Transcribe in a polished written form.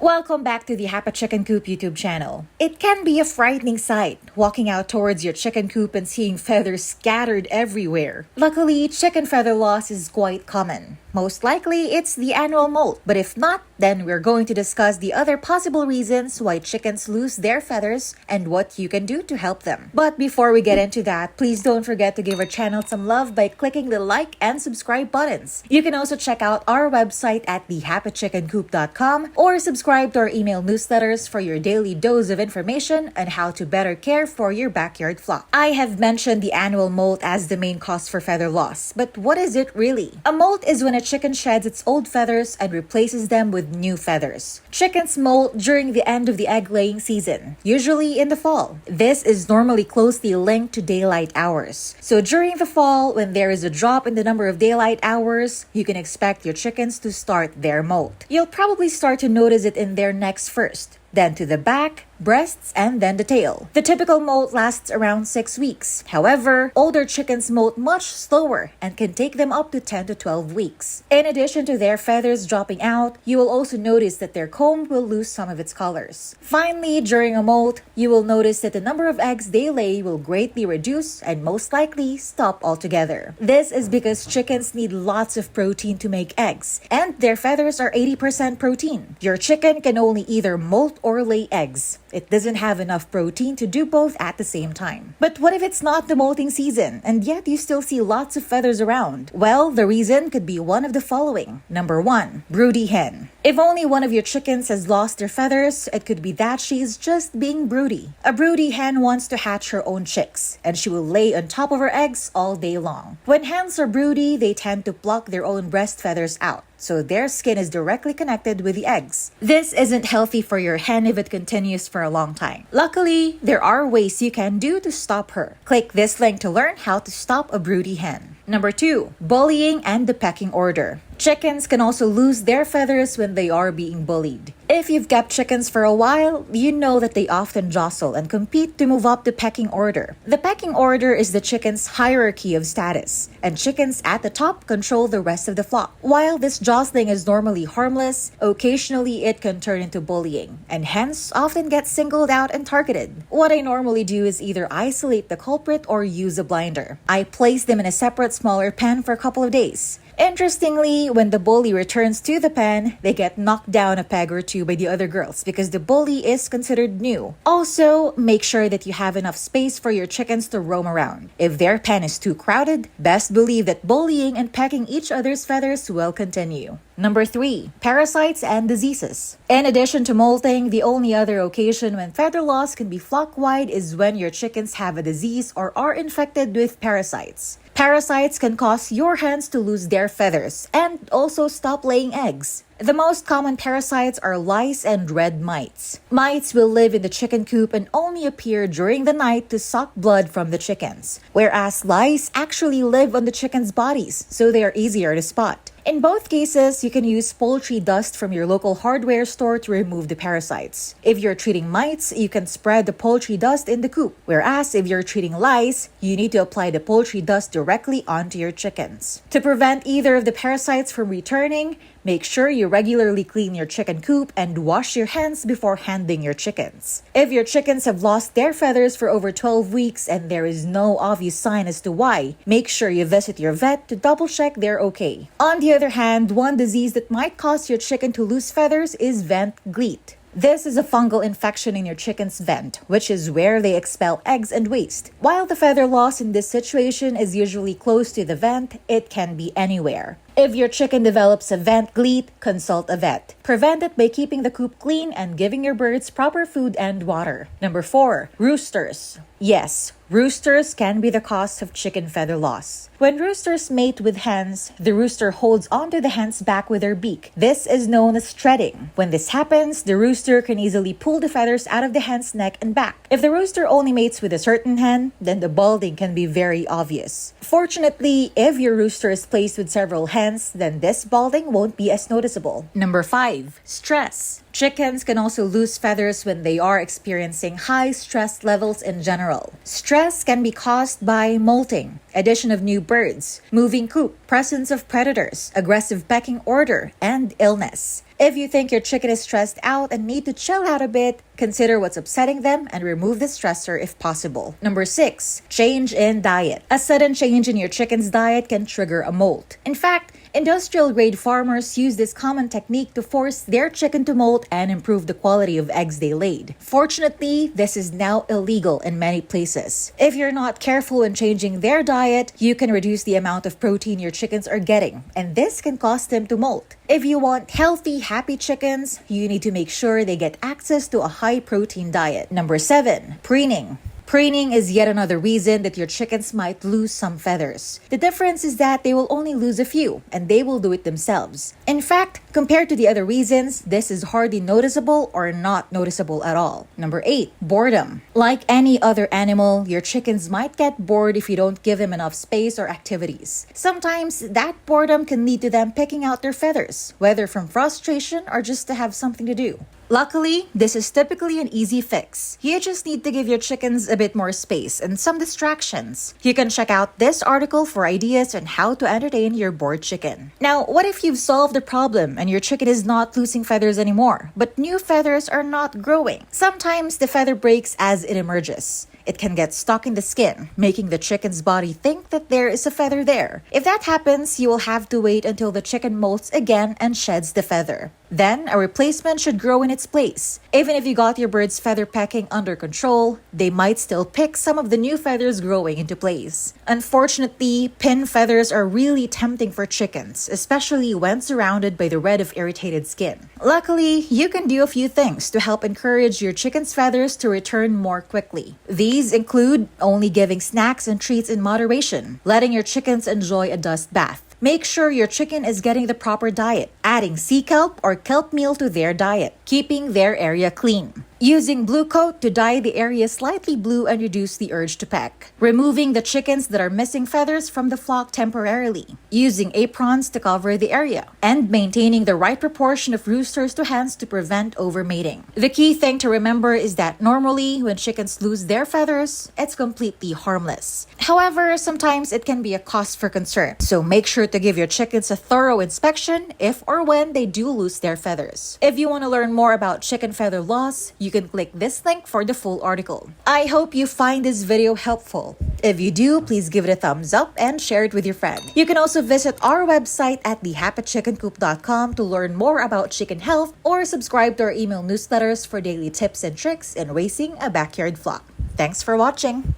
Welcome back to the Happy Chicken Coop YouTube channel. It can be a frightening sight, walking out towards your chicken coop and seeing feathers scattered everywhere. Luckily, chicken feather loss is quite common. Most likely, it's the annual molt, but if not, then we're going to discuss the other possible reasons why chickens lose their feathers and what you can do to help them. But before we get into that, please don't forget to give our channel some love by clicking the like and subscribe buttons. You can also check out our website at thehappychickencoop.com or subscribe to our email newsletters for your daily dose of information on how to better care for your backyard flock. I have mentioned the annual molt as the main cause for feather loss, but what is it really? A molt is when a chicken sheds its old feathers and replaces them with new feathers. Chickens molt during the end of the egg-laying season, usually in the fall. This is normally closely linked to daylight hours. So during the fall, when there is a drop in the number of daylight hours, you can expect your chickens to start their molt. You'll probably start to notice it in their necks first, then to the back, breasts, and then the tail. The typical molt lasts around 6 weeks. However, older chickens molt much slower and can take them up to 10 to 12 weeks. In addition to their feathers dropping out, you will also notice that their comb will lose some of its colors. Finally, during a molt, you will notice that the number of eggs they lay will greatly reduce and most likely stop altogether. This is because chickens need lots of protein to make eggs, and their feathers are 80% protein. Your chicken can only either molt or lay eggs. It doesn't have enough protein to do both at the same time. But what if it's not the molting season and yet you still see lots of feathers around? Well, the reason could be one of the following. Number 1, broody hen. If only one of your chickens has lost their feathers, it could be that she's just being broody. A broody hen wants to hatch her own chicks, and she will lay on top of her eggs all day long. When hens are broody, they tend to pluck their own breast feathers out, so their skin is directly connected with the eggs. This isn't healthy for your hen if it continues for a long time. Luckily, there are ways you can do to stop her. Click this link to learn how to stop a broody hen. Number 2, bullying and the pecking order. Chickens can also lose their feathers when they are being bullied. If you've kept chickens for a while, you know that they often jostle and compete to move up the pecking order. The pecking order is the chicken's hierarchy of status, and chickens at the top control the rest of the flock. While this jostling is normally harmless, occasionally it can turn into bullying, and hence often get singled out and targeted. What I normally do is either isolate the culprit or use a blinder. I place them in a separate smaller pen for a couple of days. Interestingly, when the bully returns to the pen, they get knocked down a peg or two by the other girls because the bully is considered new. Also, make sure that you have enough space for your chickens to roam around. If their pen is too crowded, best believe that bullying and pecking each other's feathers will continue. Number 3, parasites and diseases. In addition to molting, the only other occasion when feather loss can be flock-wide is when your chickens have a disease or are infected with parasites. Parasites can cause your hens to lose their feathers and also stop laying eggs. The most common parasites are lice and red mites. Mites will live in the chicken coop and only appear during the night to suck blood from the chickens, whereas lice actually live on the chickens' bodies, so they are easier to spot. In both cases, you can use poultry dust from your local hardware store to remove the parasites. If you're treating mites, you can spread the poultry dust in the coop, whereas if you're treating lice, you need to apply the poultry dust directly onto your chickens. To prevent either of the parasites from returning, make sure you regularly clean your chicken coop and wash your hens before handling your chickens. If your chickens have lost their feathers for over 12 weeks and there is no obvious sign as to why, make sure you visit your vet to double check they're okay. On the other hand, one disease that might cause your chicken to lose feathers is vent gleat. This is a fungal infection in your chicken's vent, which is where they expel eggs and waste. While the feather loss in this situation is usually close to the vent, it can be anywhere. If your chicken develops a vent gleat, consult a vet. Prevent it by keeping the coop clean and giving your birds proper food and water. Number 4, roosters. Yes, roosters can be the cause of chicken feather loss. When roosters mate with hens, the rooster holds onto the hen's back with their beak. This is known as treading. When this happens, the rooster can easily pull the feathers out of the hen's neck and back. If the rooster only mates with a certain hen, then the balding can be very obvious. Fortunately, if your rooster is placed with several hens, then this balding won't be as noticeable. Number 5, stress. Chickens can also lose feathers when they are experiencing high stress levels in general. Stress can be caused by molting, addition of new birds, moving coop, presence of predators, aggressive pecking order, and illness. If you think your chicken is stressed out and need to chill out a bit, consider what's upsetting them and remove the stressor if possible. Number 6, change in diet. A sudden change in your chicken's diet can trigger a molt. In fact, industrial-grade farmers use this common technique to force their chicken to molt and improve the quality of eggs they laid. Fortunately, this is now illegal in many places. If you're not careful in changing their diet, you can reduce the amount of protein your chickens are getting, and this can cause them to molt. If you want healthy, happy chickens, you need to make sure they get access to a high-protein diet. Number 7, preening. Preening is yet another reason that your chickens might lose some feathers. The difference is that they will only lose a few, and they will do it themselves. In fact, compared to the other reasons, this is hardly noticeable or not noticeable at all. Number 8, boredom. Like any other animal, your chickens might get bored if you don't give them enough space or activities. Sometimes, that boredom can lead to them picking out their feathers, whether from frustration or just to have something to do. Luckily, this is typically an easy fix. You just need to give your chickens a bit more space and some distractions. You can check out this article for ideas on how to entertain your bored chicken. Now, what if you've solved the problem and your chicken is not losing feathers anymore, but new feathers are not growing? Sometimes the feather breaks as it emerges. It can get stuck in the skin, making the chicken's body think that there is a feather there. If that happens, you will have to wait until the chicken molts again and sheds the feather. Then, a replacement should grow in its place. Even if you got your bird's feather pecking under control, they might still pick some of the new feathers growing into place. Unfortunately, pin feathers are really tempting for chickens, especially when surrounded by the red of irritated skin. Luckily, you can do a few things to help encourage your chicken's feathers to return more quickly. These include only giving snacks and treats in moderation, letting your chickens enjoy a dust bath. Make sure your chicken is getting the proper diet, adding sea kelp or kelp meal to their diet, keeping their area clean. Using blue coat to dye the area slightly blue and reduce the urge to peck. Removing the chickens that are missing feathers from the flock temporarily. Using aprons to cover the area. And maintaining the right proportion of roosters to hens to prevent overmating. The key thing to remember is that normally when chickens lose their feathers, it's completely harmless. However, sometimes it can be a cause for concern. So make sure to give your chickens a thorough inspection if or when they do lose their feathers. If you want to learn more about chicken feather loss, you can click this link for the full article. I hope you find this video helpful. If you do, please give it a thumbs up and share it with your friend. You can also visit our website at thehappychickencoop.com to learn more about chicken health or subscribe to our email newsletters for daily tips and tricks in raising a backyard flock. Thanks for watching!